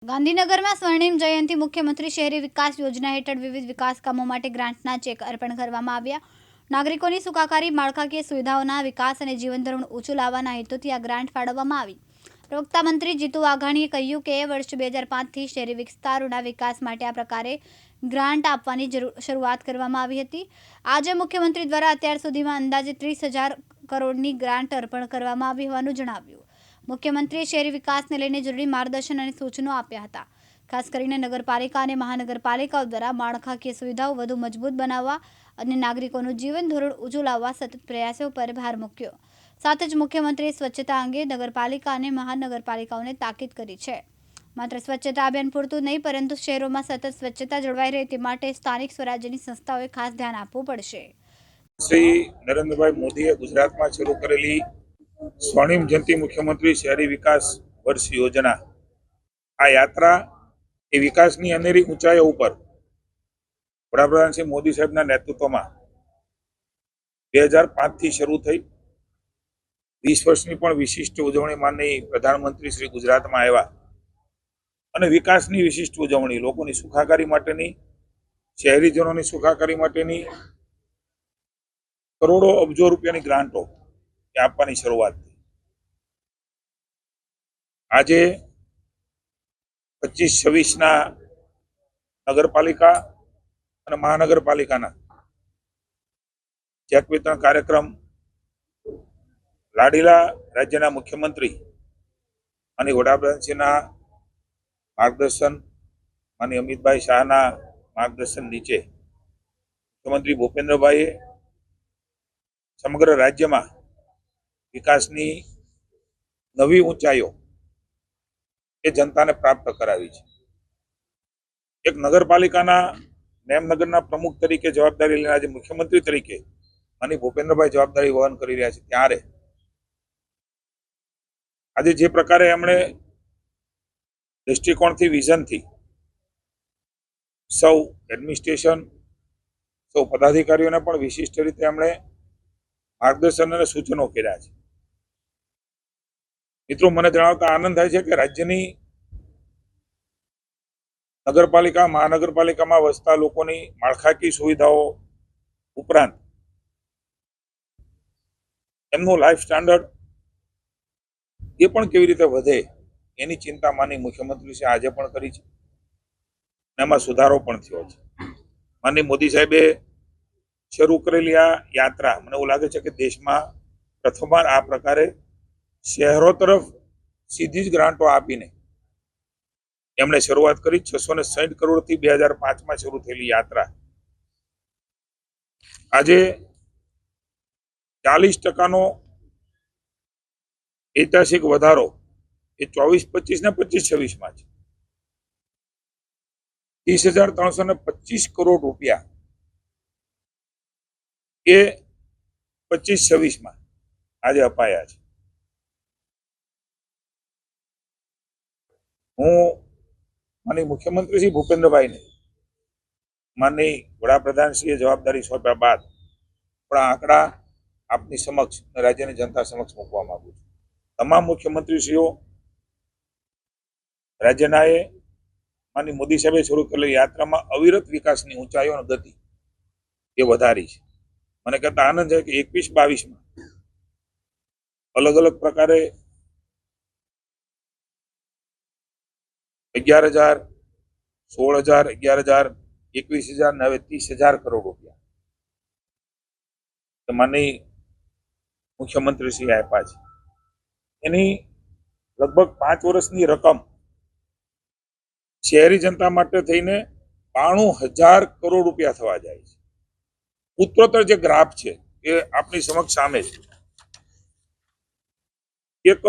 ગાંધીનગરમાં સ્વર્ણિમ જયંતિ મુખ્યમંત્રી શહેરી વિકાસ યોજના હેઠળ વિવિધ વિકાસ કામો માટે ગ્રાન્ટના ચેક અર્પણ કરવામાં આવ્યા. નાગરિકોની સુખાકારી, માળખાકીય સુવિધાઓના વિકાસ અને જીવન ધોરણ ઊંચું લાવવાના હેતુથી આ ગ્રાન્ટ ફાળવવામાં આવી. પ્રવક્તા મંત્રી જીતુ વાઘાણીએ કહ્યું કે વર્ષ 2005થી શહેરી વિસ્તારોના વિકાસ માટે આ પ્રકારે ગ્રાન્ટ આપવાની શરૂઆત કરવામાં આવી હતી. આજે મુખ્યમંત્રી દ્વારા અત્યાર સુધીમાં અંદાજે 30,000 કરોડની ગ્રાન્ટ અર્પણ કરવામાં આવી હોવાનું જણાવ્યું. મુખ્યમંત્રીએ શહેરી વિકાસને લઈને જરૂરી માર્ગદર્શન અને સૂચનો આપ્યા હતા. ખાસ કરીને નગરપાલિકા અને મહાનગરપાલિકાઓ દ્વારા માળખાકીય સુવિધાઓ વધુ મજબૂત બનાવવા અને નાગરિકોનું જીવન ધોરણ ઊંચું લાવવા સતત પ્રયાસો પર ભાર મૂક્યો. સાથે જ મુખ્યમંત્રીએ સ્વચ્છતા અંગે નગરપાલિકા અને મહાનગરપાલિકાઓને તાકીદ કરી છે. માત્ર સ્વચ્છતા અભિયાન પૂરતું નહીં, પરંતુ શહેરોમાં સતત સ્વચ્છતા જળવાઈ રહે તે માટે સ્થાનિક સ્વરાજ્યની સંસ્થાઓએ ખાસ ધ્યાન આપવું પડશે. શ્રી નરેન્દ્રભાઈ મોદીએ ગુજરાતમાં શરૂ કરેલી સ્વર્ણિમ જયંતિ મુખ્યમંત્રી શહેરી વિકાસ વર્ષ યોજના, આ યાત્રા એ વિકાસની અનેરી ઊંચાઈઓ ઉપર વડાપ્રધાન શ્રી મોદી સાહેબના નેતૃત્વમાં 2005થી શરૂ થઈ 20 વર્ષની પણ વિશિષ્ટ ઉજવણી માનની પ્રધાનમંત્રી શ્રી ગુજરાતમાં આવ્યા અને વિકાસની વિશિષ્ટ ઉજવણી, લોકોની સુખાકારી માટેની, શહેરીજનોની સુખાકારી માટેની કરોડો અબજો રૂપિયાની ગ્રાન્ટો આપવાની શરૂઆત થઈ. આજે 25-26ના નગરપાલિકા અને મહાનગરપાલિકાના ચેક વિતરણ કાર્યક્રમ લાડીલા રાજ્યના મુખ્યમંત્રી અને વડાપ્રધાનશ્રીના માર્ગદર્શન, માનનીય અમિતભાઈ શાહના માર્ગદર્શન નીચે મુખ્યમંત્રી ભૂપેન્દ્રભાઈએ સમગ્ર રાજ્યમાં વિકાસની નવી ઊંચાઈઓ એ જનતાને પ્રાપ્ત કરાવી છે. એક નગરપાલિકાના નેમનગરના પ્રમુખ તરીકે જવાબદારી લઈને આજે મુખ્યમંત્રી તરીકે માનનીય ભૂપેન્દ્રભાઈ જવાબદારી વહન કરી રહ્યા છે, ત્યારે આજે જે પ્રકારે એમણે દૃષ્ટિકોણથી, વિઝનથી સૌ એડમિનિસ્ટ્રેશન, સૌ પદાધિકારીઓને પણ વિશિષ્ટ રીતે એમણે માર્ગદર્શન અને સૂચનો કર્યા છે. મિત્રો, મને જણાવતા આનંદ થાય છે કે રાજ્યની નગરપાલિકા, મહાનગરપાલિકામાં વસતા લોકોની માળખાકીય સુવિધાઓ ઉપરાંત એમનું લાઈફ સ્ટાન્ડર્ડ એ પણ કેવી રીતે વધે એની ચિંતા માનનીય મુખ્યમંત્રીશ્રીએ આજે પણ કરી છે અને એમાં સુધારો પણ થયો છે. માનનીય મોદી સાહેબે શરૂ કરેલી આ યાત્રા, મને એવું લાગે છે કે દેશમાં પ્રથમવાર આ પ્રકારે શહેરો તરફ સીધી જ ગ્રાન્ટો આપીને એમણે શરૂઆત કરી. 660 કરોડથી 2005માં શરૂ થયેલી યાત્રા આજે 40%નો ઐતિહાસિક વધારો એ 24-25 ને 25-26માં છે. 30,325 કરોડ રૂપિયા એ 25-26માં આજે અપાયા છે. હું માનનીય મુખ્યમંત્રી શ્રી ભૂપેન્દ્રભાઈને માનનીય વડાપ્રધાનશ્રીએ જવાબદારી સોંપ્યા બાદ પણ આંકડા આપની સમક્ષ, રાજ્યની જનતા સમક્ષ મૂકવા માંગુ છું. તમામ મુખ્યમંત્રીશ્રીઓ રાજ્યના એ માનનીય મોદી સાહેબે શરૂ કરેલી યાત્રામાં અવિરત વિકાસની ઊંચાઈઓ અને ગતિ એ વધારી છે. મને કહેતા આનંદ છે કે 21-22માં અલગ અલગ પ્રકારે 11,000, 16,000, 11,000, 21,000 ને હવે 30,000 કરોડ રૂપિયા માનનીય મુખ્યમંત્રીશ્રીએ આપ્યા છે. એની લગભગ 5 વર્ષની રકમ શહેરી જનતા માટે થઈને 92,000 કરોડ રૂપિયા થવા જાય છે. ઉત્તરોત્તર જે ગ્રાફ છે એ આપની સમક્ષ સામે છે. એક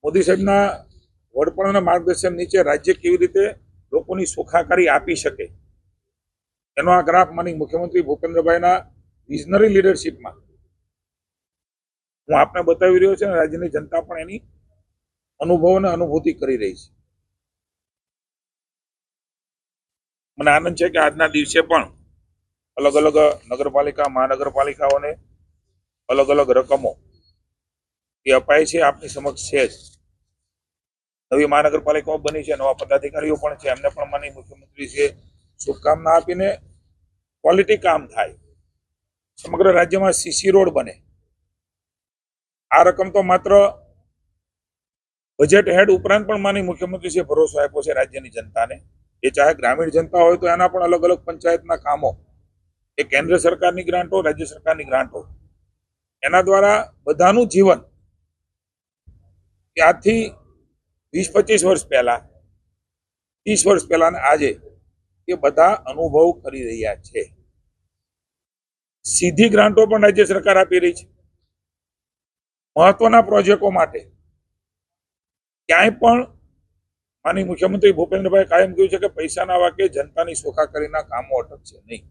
મોદી સાહેબના વડપણ અને માર્ગદર્શન નીચે રાજ્ય કેવી રીતે લોકોની સુખાકારી આપી શકે એનો આ ગ્રાફ માનનીય મુખ્યમંત્રી ભૂપેન્દ્રભાઈના વિઝનરી લીડરશીપમાં હું આપને બતાવી રહ્યો છું અને રાજ્યની જનતા પણ એની અનુભવ અને અનુભૂતિ કરી રહી છે. મને આનંદ છે કે આજના દિવસે પણ અલગ અલગ નગરપાલિકા, મહાનગરપાલિકાઓને અલગ અલગ રકમો એ અપાય છે, આપની સમક્ષ છે જ. નવી મહાનગરપાલિકાઓ બની છે, નવા પદાધિકારીઓ પણ છે, એમને પણ માનનીય મુખ્યમંત્રી છે શુભકામના આપીને ક્વોલિટી કામ થાય, સમગ્ર રાજ્યમાં સીસી રોડ બને. આ રકમ તો માત્ર બજેટ હેડ ઉપરાંત પણ માનનીય મુખ્યમંત્રીશ્રીએ ભરોસો આપ્યો છે રાજ્યની જનતાને. એ ચાહે ગ્રામીણ જનતા હોય તો એના પણ અલગ અલગ પંચાયતના કામો, એ કેન્દ્ર સરકારની ગ્રાન્ટો, રાજ્ય સરકારની ગ્રાન્ટો, એના દ્વારા બધાનું જીવન કે આજથી 20-25 વર્ષ પહેલા, 30 વર્ષ પહેલા ને આજે એ બધા અનુભવ કરી રહ્યા છે. સીધી ગ્રાન્ટો પણ રાજ્ય સરકાર આપી રહી છે. મહત્વના પ્રોજેક્ટો માટે ક્યાંય પણ માનનીય મુખ્યમંત્રી ભૂપેન્દ્રભાઈ કાયમ કહ્યું છે કે પૈસાના વાકે જનતાની સુખાકારીના કામો અટકશે નહીં.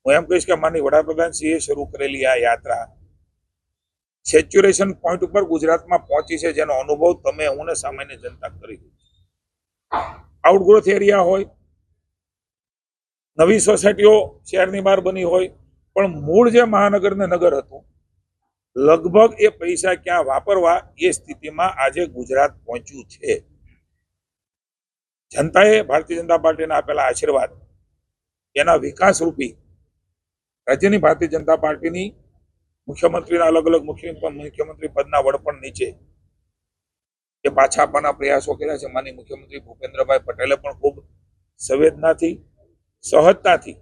હું એમ કહીશ કે માનનીય વડાપ્રધાનશ્રીએ શરૂ કરેલી આ યાત્રા સેચ્યુરેશન પોઈન્ટ ઉપર ગુજરાતમાં પહોંચી છે, જેનો અનુભવ તમે, હું ને સામાન્ય જનતા કરી રહી છે. આઉટગ્રોથ એરિયા હોય, નવી સોસાયટીઓ શહેરની બહાર બની હોય, પણ મૂળ જે મહાનગર ને નગર હતું, લગભગ એ પૈસા ક્યાં વાપરવા એ સ્થિતિમાં આજે ગુજરાત પહોંચ્યું છે. જનતાએ ભારતીય જનતા પાર્ટીને આપેલા આશીર્વાદ, એના વિકાસ રૂપી રાજ્યની ભારતીય જનતા પાર્ટીની મુખ્યમંત્રીના અલગ અલગ મુખ્યમંત્રી પદના વડપણ નીચે એ પાછા આપવાના પ્રયાસો કર્યા છે. માનનીય મુખ્યમંત્રી ભૂપેન્દ્રભાઈ પટેલે પણ ખૂબ સંવેદનાથી, સહજતાથી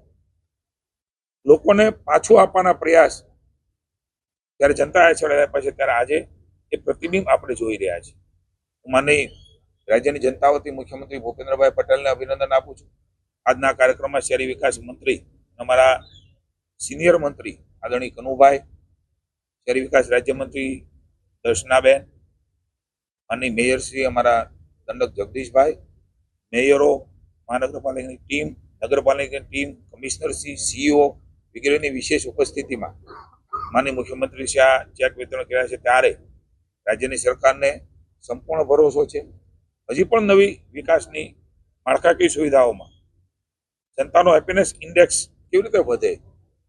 લોકોને પાછું આપવાના પ્રયાસ જ્યારે જનતાએ છોડાવ્યા છે, ત્યારે આજે એ પ્રતિબિંબ આપણે જોઈ રહ્યા છીએ. હું માનનીય રાજ્યની જનતા વતી મુખ્યમંત્રી ભૂપેન્દ્રભાઈ પટેલને અભિનંદન આપું છું. આજના કાર્યક્રમમાં શહેરી વિકાસ મંત્રી, અમારા સિનિયર મંત્રી આદરણીય કનુભાઈ, શહેરી વિકાસ રાજ્યમંત્રી દર્શનાબેન, માનનીય મેયરશ્રી અમારા દંડક જગદીશભાઈ, મેયરો, મહાનગરપાલિકાની ટીમ, નગરપાલિકાની ટીમ, કમિશનરશ્રી, સીઈઓ વગેરેની વિશેષ ઉપસ્થિતિમાં માનનીય મુખ્યમંત્રીશ્રી આ ચેક વિતરણ કર્યા છે. ત્યારે રાજ્યની સરકારને સંપૂર્ણ ભરોસો છે હજી પણ નવી વિકાસની માળખાકીય સુવિધાઓમાં જનતાનો હેપીનેસ ઇન્ડેક્સ કેવી રીતે વધે,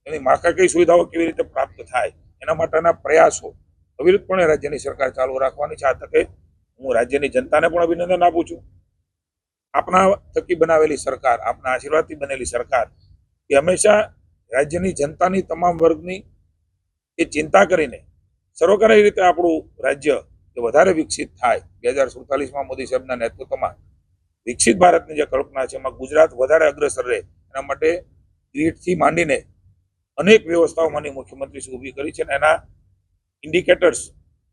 એની માળખાકીય સુવિધાઓ કેવી રીતે પ્રાપ્ત થાય, એના માટેના પ્રયાસો અવિરતપણે રાજ્યની સરકાર ચાલુ રાખવાની છે. આ તકે હું રાજ્યની જનતાને પણ અભિનંદન આપું છું. આપના થકી બનાવેલી સરકાર, આપના આશીર્વાદથી બનેલી સરકાર એ હંમેશા રાજ્યની જનતાની તમામ વર્ગની એ ચિંતા કરીને સર્વકારી રીતે આપણું રાજ્ય એ વધારે વિકસિત થાય. 2047માં મોદી સાહેબના નેતૃત્વમાં વિકસિત ભારતની જે કલ્પના છે, એમાં ગુજરાત વધારે અગ્રસર રહે, એના માટે ગ્રીડથી માંડીને અનેક વ્યવસ્થાઓ માની મુખ્યમંત્રી શ્રી ઊભી કરી છે, અને એના ઇન્ડિકેટર્સ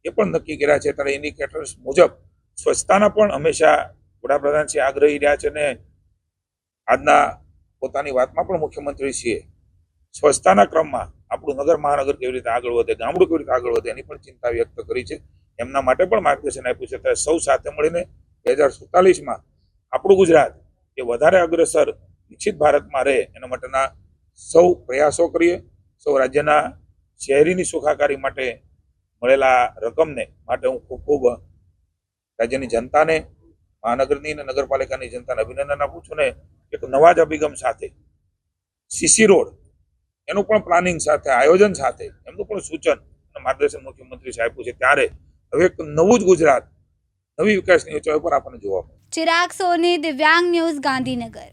એ પણ નક્કી કર્યા છે. ત્યારે ઇન્ડિકેટર્સ મુજબ સ્વચ્છતાના પણ હંમેશા વડાપ્રધાન શ્રી આગ્રહી રહ્યા છે, અને આજના પોતાની વાતમાં પણ મુખ્યમંત્રીશ્રીએ સ્વચ્છતાના ક્રમમાં આપણું નગર મહાનગર કેવી રીતે આગળ વધે, ગામડું કેવી રીતે આગળ વધે, એની પણ ચિંતા વ્યક્ત કરી છે. એમના માટે પણ માર્ગદર્શન આપ્યું છે. ત્યારે સૌ સાથે મળીને 2047માં આપણું ગુજરાત એ વધારે અગ્રસર વિકસિત ભારતમાં રહે, એના માટેના સૌ પ્રયાસો કરીએ. સૌ રાજ્યના શહેરીની સુખાકારી માટે મળેલા રકમને માટે હું ખૂબ ખૂબ રાજ્યની જનતાને, મહાનગરની અને નગરપાલિકાની જનતાને અભિનંદન આપું છું. ને એક નવા જ અભિગમ સાથે સીસી રોડ એનું પણ પ્લાનિંગ સાથે, આયોજન સાથે એમનું પણ સૂચન અને માર્ગદર્શન મુખ્યમંત્રી સાહેબ આપ્યું છે. ત્યારે હવે એક નવું જ ગુજરાત, નવી વિકાસની ઊંચાઈ પર આપણને જોવા મળે. ચિરાગ સોની, દિવ્યાંગ ન્યૂઝ, ગાંધીનગર.